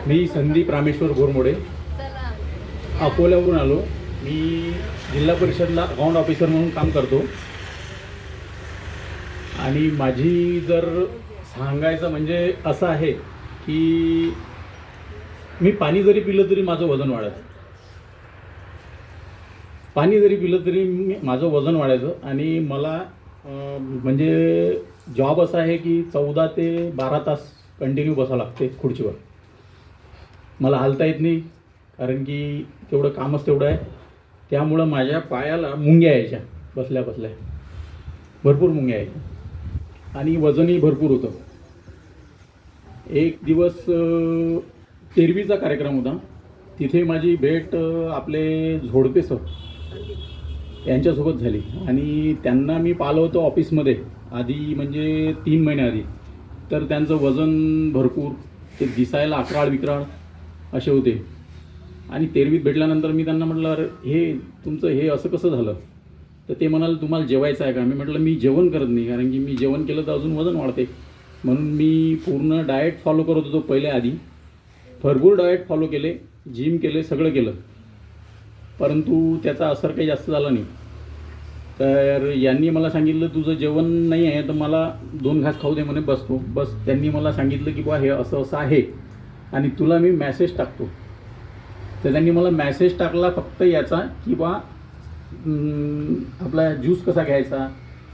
मी संदीप रामेश्वर घोरमोडे अकोल्यावरून आलो. मी जिल्हा परिषदला account officer म्हणून काम करतो. आणि माझी जर सांगायचं म्हणजे असं आहे की मी पाणी जरी पिलं तरी माझं वजन वाढायचं. पाणी जरी पिलं तरी माझं वजन वाढायचं. आणि मला म्हणजे जॉब असा आहे की 14 ते 12 तास कंटिन्यू बसावं लागते खुर्चीवर. मला हालता येत नाही कारण की तेवढं कामच तेवढं आहे. त्यामुळं माझ्या पायाला मुंग्या यायच्या बसल्या बसल्या, भरपूर मुंग्या यायच्या आणि वजनही भरपूर होतं. एक दिवस तेरवीचा कार्यक्रम होता. तिथे माझी भेट आपले झोडपे सर यांच्यासोबत झाली. आणि त्यांना मी पाहिलं होतं ऑफिसमध्ये आधी, म्हणजे 3 महिन्याआधी. तर त्यांचं वजन भरपूर, ते दिसायला अकराळ विक्राळ असे होते. आणि तेरवीत भेटल्यानंतर मी त्यांना म्हटलं, अरे हे तुमचं हे असं कसं झालं? तर ते म्हणाले, तुम्हाला जेवायचं आहे का? मी म्हटलं मी जेवण करत नाही, कारण की मी जेवण केलं तर अजून वजन वाढते. म्हणून मी पूर्ण डाएट फॉलो करत होतो पहिले. आधी भरपूर डाएट फॉलो केले, जिम केले, सगळं केलं, परंतु त्याचा असर काही जास्त झाला नाही. तर यांनी मला सांगितलं, तुझं जेवण नाही आहे तर मला 2 घास खाऊ दे म्हणे, बस. त्यांनी मला सांगितलं की बा हे असं असं आहे आणि तुला मी मॅसेज टाकतो. तर त्यांनी मला मॅसेज टाकला फक्त याचा की बा आपला ज्यूस कसा घ्यायचा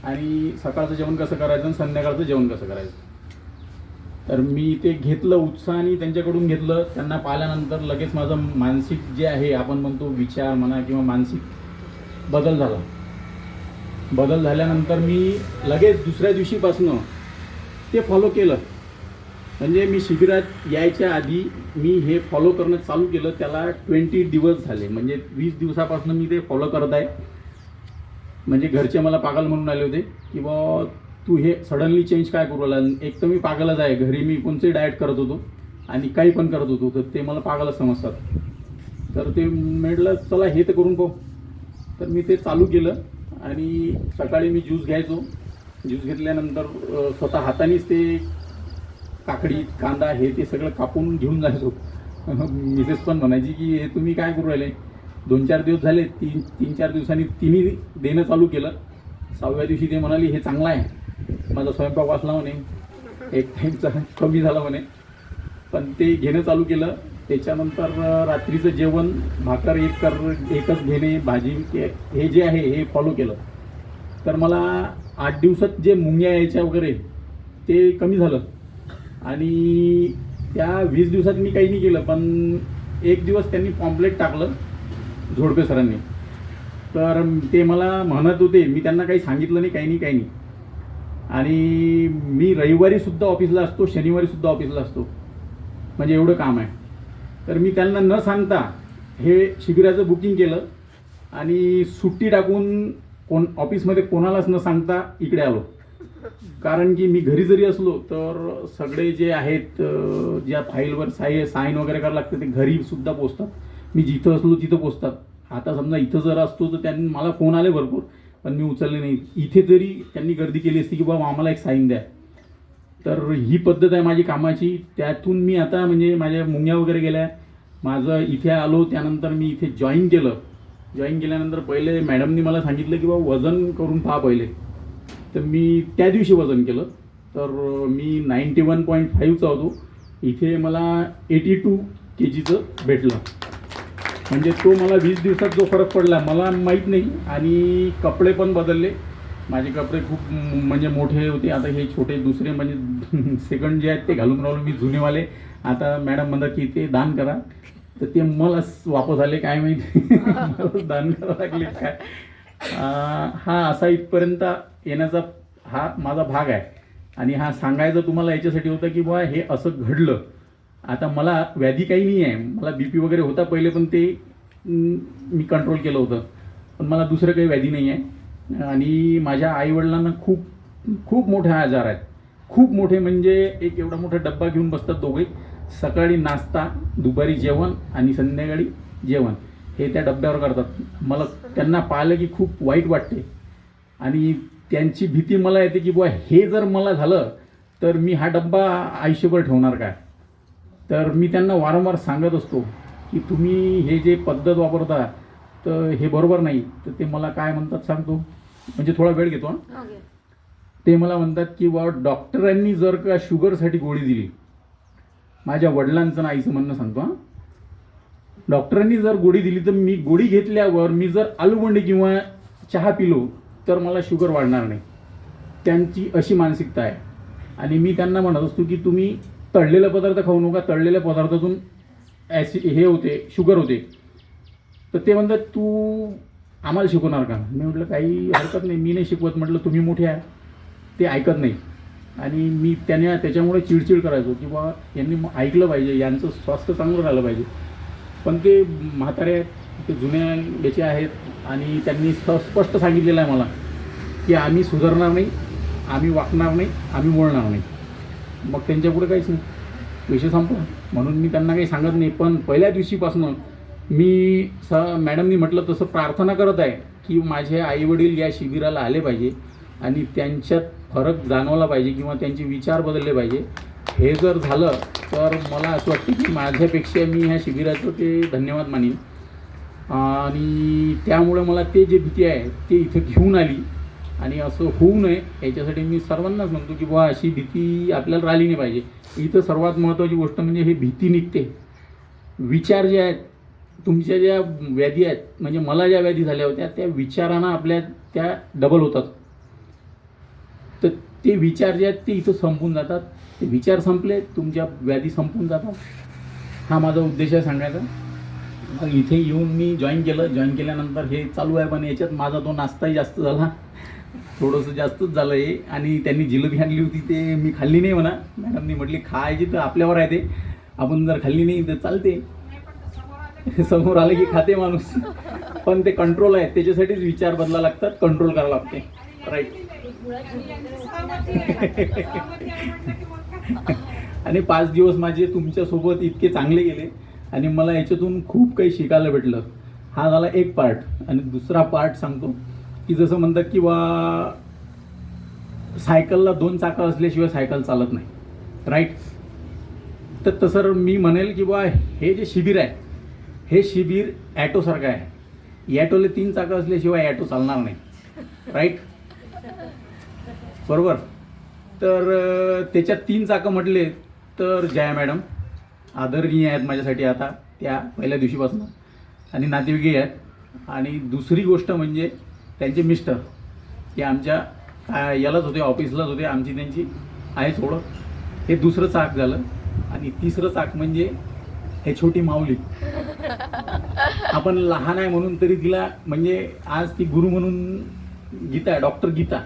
आणि सकाळचं जेवण कसं करायचं आणि संध्याकाळचं जेवण कसं करायचं. तर मी ते घेतलं उत्साहाने, त्यांच्याकडून घेतलं. त्यांना पाहिल्यानंतर लगेच माझं मानसिक जे आहे, आपण म्हणतो विचार म्हणा किंवा मानसिक बदल झाला. बदल झाल्यानंतर मी लगेच दुसऱ्या दिवशीपासून ते फॉलो केलं. म्हणजे मी शिबिरात यायच्या आधी मी हे फॉलो करणं चालू केलं. त्याला 20 दिवस झाले, म्हणजे 20 दिवसापासून मी ते फॉलो करत आहे. म्हणजे घरचे मला पागल म्हणून आले होते की बा तू हे सडनली चेंज काय करू लागला. एक तर मी पागलच आहे, घरी मी कोणते डाएट करत होतो आणि काही पण करत होतो, तर ते मला पागलच समजतात. तर ते म्हटलं चला हे तर करून पाहू. तर मी ते चालू केलं. आणि सकाळी मी ज्यूस घ्यायचो. ज्यूस घेतल्यानंतर स्वतः हातानेच ते काकडी, कांदा हे ते सगळं कापून घेऊन जायचो. मिसेस पण म्हणायची की हे तुम्ही काय करू राहिले. 2-4 दिवस झाले. 3-4 दिवसांनी तिन्ही देणं चालू केलं. 6व्या दिवशी ते म्हणाली हे चांगलं आहे. माझा स्वयंपाक वाचला म्हणे, एक टाईमचा कमी झाला म्हणे. पण ते घेणं चालू केलं. त्याच्यानंतर रात्रीचं जेवण भाकर एकच घेणे, भाजी हे जे आहे हे फॉलो केलं. तर मला 8 दिवसात जे मुंग्या यायच्या वगैरे ते कमी झालं. आणि त्या 20 दिवसात मी काही नाही केलं. पण एक दिवस त्यांनी पॉम्पलेट टाकलं झोडपे सरांनी. तर ते मला म्हणत होते, मी त्यांना काही सांगितलं नाही, काही नाही. आणि मी रविवारीसुद्धा ऑफिसला असतो, शनिवारीसुद्धा ऑफिसला असतो, म्हणजे एवढं काम आहे. तर मी त्यांना न सांगता हे शिबिराचं बुकिंग केलं आणि सुट्टी टाकून ऑफिसमध्ये कोणालाच न सांगता इकडे आलो. कारण की मी घरी जरी असलो तर सगळे जे आहेत ज्या फाईलवर साईन वगैरे करायला लागतं ते घरीसुद्धा पोचतात. मी जिथं असलो तिथं पोचतात. आता समजा इथं जर असतो तर त्यांनी मला फोन आले भरपूर, पण मी उचलले नाही. इथे तरी त्यांनी गर्दी केली असती की बाबा आम्हाला एक साईन द्या. तर ही पद्धत आहे माझी कामाची. त्यातून मी आता म्हणजे माझ्या मुंग्या वगैरे गेल्या. माझं इथे आलो, त्यानंतर मी इथे जॉईन केलं. जॉईन केल्यानंतर पहिले मॅडमनी मला सांगितलं की बाबा वजन करून पहा पहिले. तर मी त्या दिवशी वजन केलं. तर मी 91.5चा होतो. इथे मला 82 kgचं भेटलं. म्हणजे तो मला 20 दिवसात जो फरक पडला मला माहीत नाही. आणि कपडे पण बदलले. माझे कपडे खूप म्हणजे मोठे होते, आता हे छोटे दुसरे म्हणजे सेकंड जे आहेत ते घालून राहिलो मी, जुनेवाले. आता मॅडम म्हणतात की ते दान करा, तर ते मला वापस आले काय माहिती. दान करावं लागले काय. हा असा इथपर्यंत येण्याचा हा माझा भाग आहे. आणि हा सांगायचं तुम्हाला याच्यासाठी होतं की बुवा हे असं घडलं. आता मला व्याधी काही नाही आहे. मला BP वगैरे होता पहिले, पण ते मी कंट्रोल केलं होतं. पण मला दुसरं काही व्याधी नाही आहे. आणि माझ्या आईवडिलांना खूप खूप मोठे आजार आहेत. खूप मोठे म्हणजे एक एवढा मोठा डब्बा घेऊन बसतात दोघे. सकाळी नाश्ता, दुपारी जेवण आणि संध्याकाळी जेवण हे त्या डब्यावर करतात. मला त्यांना पाहिलं की खूप वाईट वाटते. आणि त्यांची भीती मला येते की बुवा हे जर मला झालं तर मी हा डब्बा आयुष्यभर ठेवणार काय. तर मी त्यांना वारंवार सांगत असतो की तुम्ही हे जे पद्धत वापरता तर हे बरोबर नाही. तर ते मला काय म्हणतात सांगतो, म्हणजे थोडा वेळ घेतो हां. ते मला म्हणतात की बा डॉक्टरांनी जर का शुगरसाठी गोळी दिली, माझ्या वडिलांचं ना आईचं म्हणणं सांगतो हां, डॉक्टरांनी जर गोळी दिली तर मी गोळी घेतल्यावर मी जर आलूबंडी किंवा चहा पिलो तर मला शुगर वाढणार नाही. त्यांची अशी मानसिकता आहे. आणि मी त्यांना म्हणत असतो की तुम्ही तळलेले पदार्थ खाऊ नका, तळलेल्या पदार्थातून हे होते, शुगर होते. तर ते म्हणतात तू आम्हाला शिकवणार का? मी म्हटलं काही हरकत नाही, मी नाही शिकवत, म्हटलं तुम्ही मोठे आहे. ते ऐकत नाही. आणि मी त्याच्यामुळे चिडचिड करायचो की बा यांनी ऐकलं पाहिजे, यांचं स्वास्थ्य चांगलं राहिलं पाहिजे. पण ते म्हातारे आहेत, ते जुन्या याचे आहेत आणि त्यांनी स्पष्ट सांगितलेलं आहे मला की आम्ही सुधारणार नाही, आम्ही वाकणार नाही, आम्ही बोलणार नाही. मग त्यांच्यापुढे काहीच नाही, विषय संपला. म्हणून मी त्यांना काही सांगत नाही. पण पहिल्या दिवशीपासून मी मॅडमनी म्हटलं तसं प्रार्थना करत आहे की माझे आईवडील या शिबिराला आले पाहिजे आणि त्यांच्यात फरक जाणवला पाहिजे किंवा त्यांचे विचार बदलले पाहिजे. हे जर झालं तर मला असं वाटतं की माझ्यापेक्षा मी ह्या शिबिराचं ते धन्यवाद मानीन. आणि त्यामुळे मला ते जे भीती आहे ते इथं घेऊन आली. आणि असं होऊ नये याच्यासाठी मी सर्वांनाच म्हणतो की बुवा अशी भीती आपल्याला राहिली नाही पाहिजे. इथं सर्वात महत्त्वाची गोष्ट म्हणजे हे भीती निघते. विचार जे आहेत, तुमच्या ज्या व्याधी आहेत, म्हणजे मला ज्या व्याधी झाल्या होत्या त्या विचारांना आपल्या त्या डबल होतात. तर ते विचार जे आहेत ते इथं संपून जातात. ते विचार संपले, तुमच्या व्याधी संपून जातात. हा माझा उद्देश आहे सांगायचा. मग इथे येऊन मी जॉईन केल्यानंतर हे चालू आहे. पण याच्यात माझा तो नाश्ताही जास्त झाला, थोडंसं जास्तच झालं हे. आणि त्यांनी जिलेबी आणली होती, ते मी खाल्ली नाही म्हणा. मॅडमनी म्हटली खायची तर आपल्यावर आहे ते, आपण जर खाल्ली नाही तर चालते, समोर आलं की खाते माणूस. पण ते कंट्रोल आहे, त्याच्यासाठीच विचार बदला लागतात, कंट्रोल करावं लागते. राईट. आणि 5 दिवस माझे तुमच्यासोबत इतके चांगले गेले आणि मला याच्यातून खूप काही शिकायला भेटलं. हा झाला एक पार्ट. आणि दुसरा पार्ट सांगतो की जसं म्हणतात की बा सायकलला 2 चाकं असल्याशिवाय सायकल चालत नाही. राईट. तर तसं मी म्हणेल की बा हे जे शिबिर आहे, हे शिबिर ॲटोसारखं आहे. ॲटोला 3 चाकं असल्याशिवाय ॲटो चालणार नाही. राईट, बरोबर. तर त्याच्यात 3 चाकं म्हटले तर जया मॅडम आदरणीय आहेत माझ्यासाठी आता, त्या पहिल्या दिवशीपासून, आणि नातेवाईकही आहेत. आणि दुसरी गोष्ट म्हणजे त्यांचे मिस्टर, ते आमच्या यालाच होते, ऑफिसलाच होते, आमची त्यांची आहेच ओळख. हे दुसरं चाक झालं. आणि तिसरं चाक म्हणजे हे छोटी माऊली. आपण लहान आहे म्हणून तरी तिला म्हणजे आज ती गुरु म्हणून गीता, डॉक्टर गीता